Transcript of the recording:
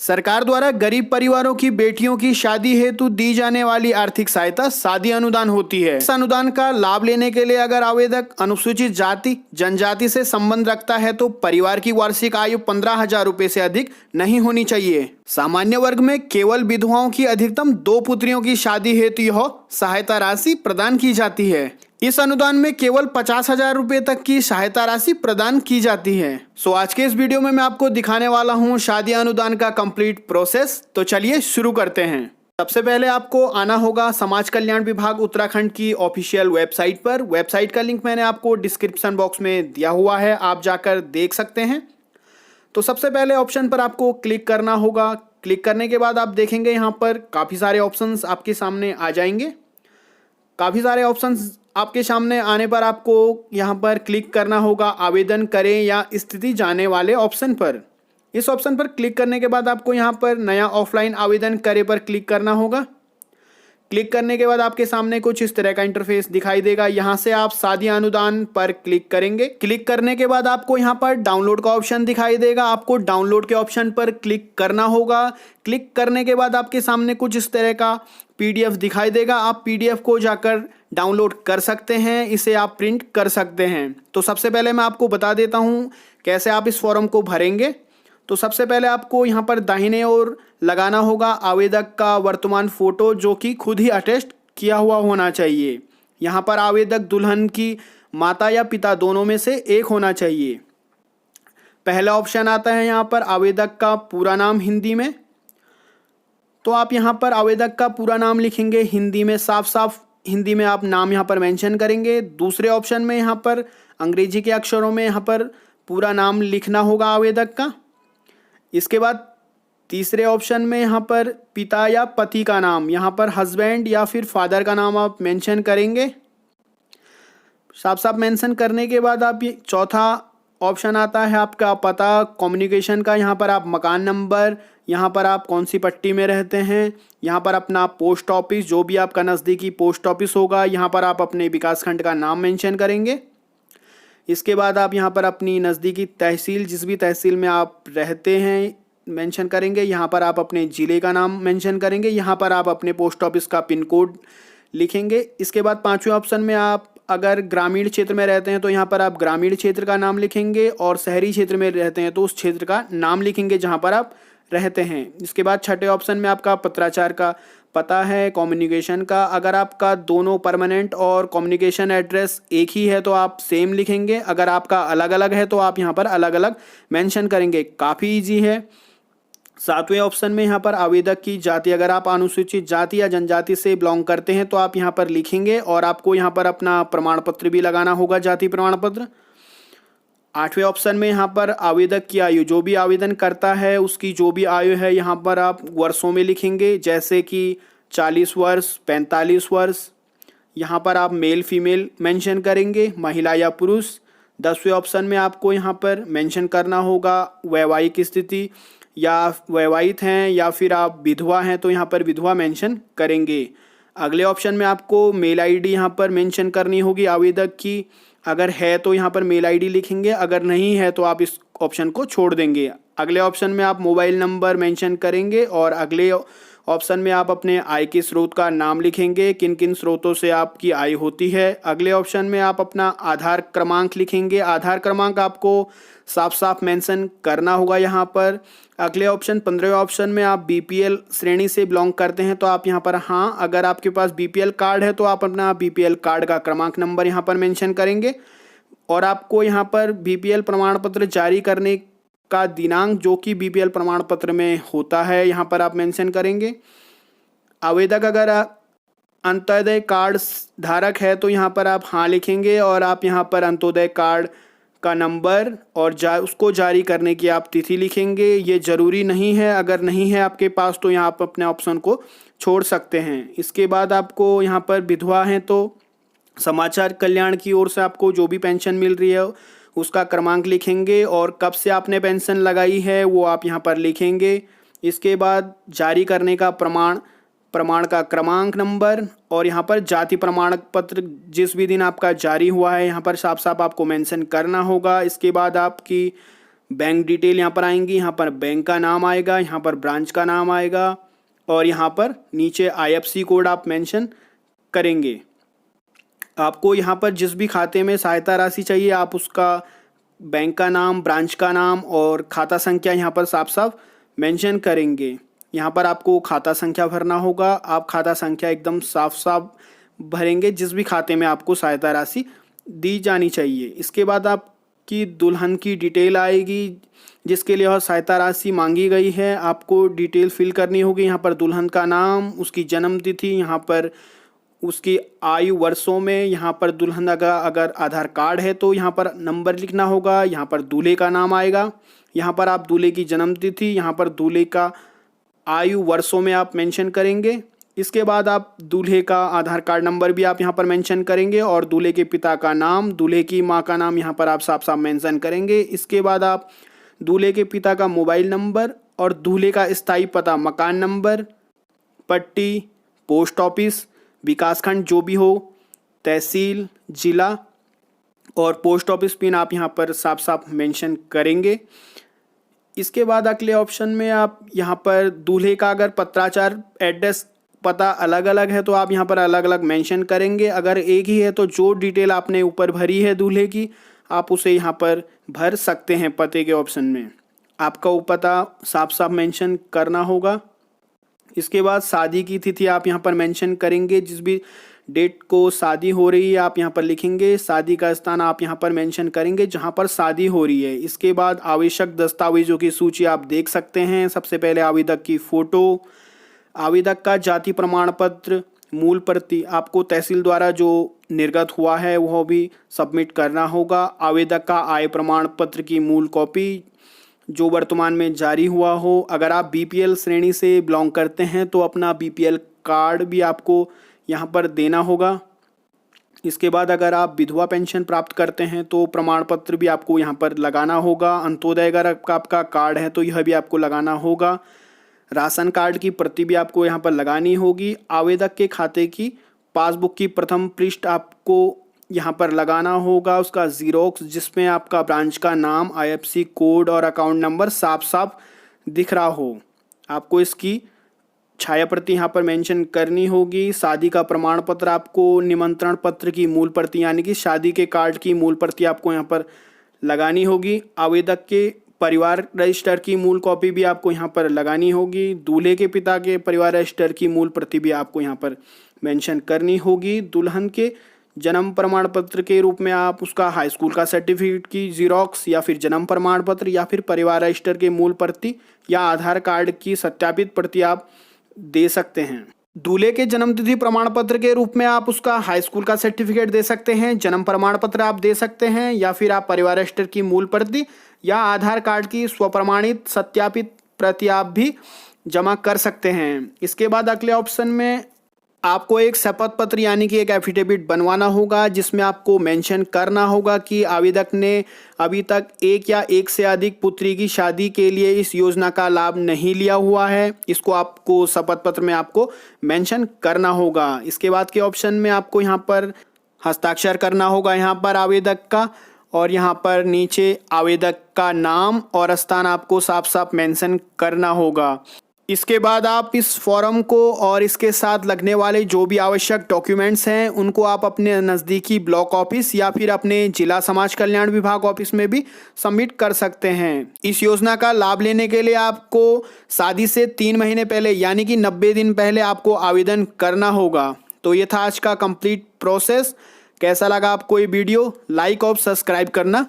सरकार द्वारा गरीब परिवारों की बेटियों की शादी हेतु दी जाने वाली आर्थिक सहायता शादी अनुदान होती है। इस अनुदान का लाभ लेने के लिए अगर आवेदक अनुसूचित जाति जनजाति से संबंध रखता है तो परिवार की वार्षिक आयु 15,000 रुपए से अधिक नहीं होनी चाहिए। सामान्य वर्ग में केवल विधवाओं की अधिकतम 2 पुत्रियों की शादी हेतु यह सहायता राशि प्रदान की जाती है। इस अनुदान में केवल 50,000 रुपए तक की सहायता राशि प्रदान की जाती है। आज के इस वीडियो में मैं आपको दिखाने वाला हूं शादी अनुदान का कंप्लीट प्रोसेस। तो चलिए शुरू करते हैं। सबसे पहले आपको आना होगा समाज कल्याण विभाग उत्तराखंड की ऑफिशियल वेबसाइट पर। वेबसाइट का लिंक मैंने आपको डिस्क्रिप्शन बॉक्स में दिया हुआ है, आप जाकर देख सकते हैं। तो सबसे पहले ऑप्शन पर आपको क्लिक करना होगा। क्लिक करने के बाद आप देखेंगे यहाँ पर काफ़ी सारे ऑप्शंस आपके सामने आ जाएंगे। काफ़ी सारे ऑप्शंस आपके सामने आने पर आपको यहाँ पर क्लिक करना होगा आवेदन करें या स्थिति जाने वाले ऑप्शन पर। इस ऑप्शन पर क्लिक करने के बाद आपको यहाँ पर नया ऑफलाइन आवेदन करें पर क्लिक करना होगा। क्लिक करने के बाद आपके सामने कुछ इस तरह का इंटरफेस दिखाई देगा। यहाँ से आप शादी अनुदान पर क्लिक करेंगे। क्लिक करने के बाद आपको यहाँ पर डाउनलोड का ऑप्शन दिखाई देगा। आपको डाउनलोड के ऑप्शन पर क्लिक करना होगा। क्लिक करने के बाद आपके सामने कुछ इस तरह का PDF दिखाई देगा। आप PDF को जाकर डाउनलोड कर सकते हैं, इसे आप प्रिंट कर सकते हैं। तो सबसे पहले मैं आपको बता देता हूँ कैसे आप इस फॉर्म को भरेंगे। तो सबसे पहले आपको यहाँ पर दाहिने ओर लगाना होगा आवेदक का वर्तमान फोटो, जो कि खुद ही अटेस्ट किया हुआ होना चाहिए। यहाँ पर आवेदक दुल्हन की माता या पिता दोनों में से एक होना चाहिए। पहला ऑप्शन आता है यहाँ पर आवेदक का पूरा नाम हिंदी में। तो आप यहाँ पर आवेदक का पूरा नाम लिखेंगे हिंदी में, साफ साफ हिंदी में आप नाम यहाँ पर मेंशन करेंगे। दूसरे ऑप्शन में यहाँ पर अंग्रेजी के अक्षरों में यहाँ पर पूरा नाम लिखना होगा आवेदक का। इसके बाद तीसरे ऑप्शन में यहाँ पर पिता या पति का नाम, यहाँ पर हस्बैंड या फिर फादर का नाम आप मेंशन करेंगे। साफ साफ मेंशन करने के बाद आप ये चौथा ऑप्शन आता है आपका पता कम्युनिकेशन का। यहाँ पर आप मकान नंबर, यहाँ पर आप कौन सी पट्टी में रहते हैं, यहाँ पर अपना पोस्ट ऑफिस, जो भी आपका नज़दीकी पोस्ट ऑफिस होगा, यहाँ पर आप अपने विकासखंड का नाम मेंशन करेंगे। इसके बाद आप यहाँ पर अपनी नज़दीकी तहसील, जिस भी तहसील में आप रहते हैं, मेंशन करेंगे। यहाँ पर आप अपने ज़िले का नाम मेंशन करेंगे। यहाँ पर आप अपने पोस्ट ऑफिस का पिन कोड लिखेंगे। इसके बाद पाँचवें ऑप्शन में आप अगर ग्रामीण क्षेत्र में रहते हैं तो यहाँ पर आप ग्रामीण क्षेत्र का नाम लिखेंगे, और शहरी क्षेत्र में रहते हैं तो उस क्षेत्र का नाम लिखेंगे जहाँ पर आप रहते हैं। इसके बाद छठे ऑप्शन में आपका पत्राचार का पता है, कम्युनिकेशन का। अगर आपका दोनों परमानेंट और कम्युनिकेशन एड्रेस एक ही है तो आप सेम लिखेंगे। अगर आपका अलग अलग है तो आप यहाँ पर अलग अलग मेंशन करेंगे। काफ़ी इजी है। सातवें ऑप्शन में यहाँ पर आवेदक की जाति, अगर आप अनुसूचित जाति या जनजाति से बिलोंग करते हैं तो आप यहाँ पर लिखेंगे, और आपको यहाँ पर अपना प्रमाण पत्र भी लगाना होगा, जाति प्रमाण पत्र। आठवें ऑप्शन में यहाँ पर आवेदक की आयु, जो भी आवेदन करता है उसकी जो भी आयु है यहाँ पर आप वर्षों में लिखेंगे, जैसे कि 40 वर्ष, 45 वर्ष। यहाँ पर आप मेल फीमेल मेंशन करेंगे, महिला या पुरुष। 10वें ऑप्शन में आपको यहाँ पर मेंशन करना होगा वैवाहिक स्थिति, या वैवाहित हैं या फिर आप विधवा हैं तो यहाँ पर विधवा मेंशन करेंगे। अगले ऑप्शन में आपको मेल ID यहाँ पर मेंशन करनी होगी आवेदक की। अगर है तो यहाँ पर मेल ID लिखेंगे, अगर नहीं है तो आप इस ऑप्शन को छोड़ देंगे। अगले ऑप्शन में आप मोबाइल नंबर मेंशन करेंगे, और अगले ऑप्शन में आप अपने आय के स्रोत का नाम लिखेंगे, किन किन स्रोतों से आपकी आय होती है। अगले ऑप्शन में आप अपना आधार क्रमांक लिखेंगे। आधार क्रमांक आपको साफ साफ मेंशन करना होगा यहाँ पर। अगले ऑप्शन 15वें ऑप्शन में आप BPL श्रेणी से बिलोंग करते हैं तो आप यहाँ पर हाँ, अगर आपके पास BPL कार्ड है तो आप अपना BPL कार्ड का क्रमांक नंबर यहाँ पर मेंशन करेंगे, और आपको यहाँ पर BPL प्रमाण पत्र जारी करने का दिनांक जो कि BPL प्रमाण पत्र में होता है यहाँ पर आप मेंशन करेंगे। आवेदक अगर अंत्योदय कार्ड धारक है तो यहाँ पर आप हाँ लिखेंगे, और आप यहाँ पर अंत्योदय कार्ड का नंबर और उसको जारी करने की आप तिथि लिखेंगे। ये ज़रूरी नहीं है, अगर नहीं है आपके पास तो यहाँ आप अपने ऑप्शन को छोड़ सकते हैं। इसके बाद आपको यहाँ पर विधवा हैं तो समाचार कल्याण की ओर से आपको जो भी पेंशन मिल रही है उसका क्रमांक लिखेंगे, और कब से आपने पेंशन लगाई है वो आप यहाँ पर लिखेंगे। इसके बाद जारी करने का प्रमाण का क्रमांक नंबर, और यहाँ पर जाति प्रमाण पत्र जिस भी दिन आपका जारी हुआ है यहाँ पर साफ साफ आपको मेंशन करना होगा। इसके बाद आपकी बैंक डिटेल यहाँ पर आएंगी, यहाँ पर बैंक का नाम आएगा, यहाँ पर ब्रांच का नाम आएगा और यहाँ पर नीचे IFSC कोड आप मेंशन करेंगे। आपको यहाँ पर जिस भी खाते में सहायता राशि चाहिए आप उसका बैंक का नाम, ब्रांच का नाम और खाता संख्या यहाँ पर साफ साफ मेंशन करेंगे। यहाँ पर आपको खाता संख्या भरना होगा। आप खाता संख्या एकदम साफ साफ भरेंगे जिस भी खाते में आपको सहायता राशि दी जानी चाहिए। इसके बाद आपकी दुल्हन की डिटेल आएगी जिसके लिए सहायता राशि मांगी गई है। आपको डिटेल फिल करनी होगी। यहाँ पर दुल्हन का नाम, उसकी जन्म तिथि, यहाँ पर उसकी आयु वर्षों में, यहाँ पर दुल्हन का अगर आधार कार्ड है तो यहाँ पर नंबर लिखना होगा। यहाँ पर दूल्हे का नाम आएगा, यहाँ पर आप दूल्हे की जन्म तिथि, यहाँ पर दूल्हे का आयु वर्षों में आप मेंशन करेंगे। इसके बाद आप दूल्हे का आधार कार्ड नंबर भी आप यहाँ पर मेंशन करेंगे और दूल्हे के पिता का नाम, दूल्हे की माँ का नाम यहाँ पर आप साफ साफ मेंशन करेंगे। इसके बाद आप दूल्हे के पिता का मोबाइल नंबर और दूल्हे का स्थायी पता, मकान नंबर, पट्टी, पोस्ट ऑफिस, विकासखंड जो भी हो, तहसील, जिला और पोस्ट ऑफिस पिन आप यहाँ पर साफ साफ मेंशन करेंगे। इसके बाद अगले ऑप्शन में आप यहाँ पर दूल्हे का अगर पत्राचार एड्रेस पता अलग अलग है तो आप यहाँ पर अलग अलग मेंशन करेंगे। अगर एक ही है तो जो डिटेल आपने ऊपर भरी है दूल्हे की आप उसे यहाँ पर भर सकते हैं। पते के ऑप्शन में आपका वो पता साफ साफ मेंशन करना होगा। इसके बाद शादी की तिथि आप यहाँ पर मेंशन करेंगे। जिस भी डेट को शादी हो रही है आप यहाँ पर लिखेंगे। शादी का स्थान आप यहाँ पर मेंशन करेंगे जहाँ पर शादी हो रही है। इसके बाद आवश्यक दस्तावेजों की सूची आप देख सकते हैं। सबसे पहले आवेदक की फ़ोटो, आवेदक का जाति प्रमाण पत्र, मूल प्रति आपको तहसील द्वारा जो निर्गत हुआ है वह भी सबमिट करना होगा। आवेदक का आय प्रमाण पत्र की मूल कॉपी जो वर्तमान में जारी हुआ हो। अगर आप BPL श्रेणी से बिलोंग करते हैं तो अपना BPL कार्ड भी आपको यहाँ पर देना होगा। इसके बाद अगर आप विधवा पेंशन प्राप्त करते हैं तो प्रमाण पत्र भी आपको यहाँ पर लगाना होगा। अंत्योदय अगर आपका कार्ड है तो यह भी आपको लगाना होगा। राशन कार्ड की प्रति भी आपको यहाँ पर लगानी होगी। आवेदक के खाते की पासबुक की प्रथम पृष्ठ आपको यहाँ पर लगाना होगा, उसका जीरोक्स जिसमें आपका ब्रांच का नाम, IFSC कोड और अकाउंट नंबर साफ साफ दिख रहा हो। आपको इसकी छाया प्रति यहाँ पर मेंशन करनी होगी। शादी का प्रमाण पत्र आपको, निमंत्रण पत्र की मूल प्रति यानी कि शादी के कार्ड की मूल प्रति आपको यहाँ पर लगानी होगी। आवेदक के परिवार रजिस्टर की मूल कॉपी भी आपको यहाँ पर लगानी होगी। दूल्हे के पिता के परिवार रजिस्टर की मूल प्रति भी आपको यहाँ पर मेंशन करनी होगी। दुल्हन के जन्म प्रमाण पत्र के रूप में आप उसका हाई स्कूल का सर्टिफिकेट की जीरोक्स या फिर जन्म प्रमाण पत्र या फिर परिवार रजिस्टर के मूल प्रति या आधार कार्ड की सत्यापित प्रति आप दे सकते हैं। दूल्हे के जन्म तिथि प्रमाण पत्र के रूप में आप उसका हाई स्कूल का सर्टिफिकेट दे सकते हैं, जन्म प्रमाण पत्र आप दे सकते हैं या फिर आप परिवार रजिस्टर की मूल प्रति या आधार कार्ड की स्वप्रमाणित सत्यापित प्रति आप भी जमा कर सकते हैं। इसके बाद अगले ऑप्शन में आपको एक शपथ पत्र यानी कि एक एफिडेविट बनवाना होगा जिसमें आपको मेंशन करना होगा कि आवेदक ने अभी तक एक या एक से अधिक पुत्री की शादी के लिए इस योजना का लाभ नहीं लिया हुआ है। इसको आपको शपथ पत्र में आपको मेंशन करना होगा। इसके बाद के ऑप्शन में आपको यहाँ पर हस्ताक्षर करना होगा यहाँ पर आवेदक का, और यहाँ पर नीचे आवेदक का नाम और स्थान आपको साफ साफ मेंशन करना होगा। इसके बाद आप इस फॉर्म को और इसके साथ लगने वाले जो भी आवश्यक डॉक्यूमेंट्स हैं उनको आप अपने नज़दीकी ब्लॉक ऑफिस या फिर अपने जिला समाज कल्याण विभाग ऑफिस में भी सबमिट कर सकते हैं। इस योजना का लाभ लेने के लिए आपको शादी से 3 महीने पहले यानी कि 90 दिन पहले आपको आवेदन करना होगा। तो ये था आज का कंप्लीट प्रोसेस। कैसा लगा आपको ये वीडियो? लाइक और सब्सक्राइब करना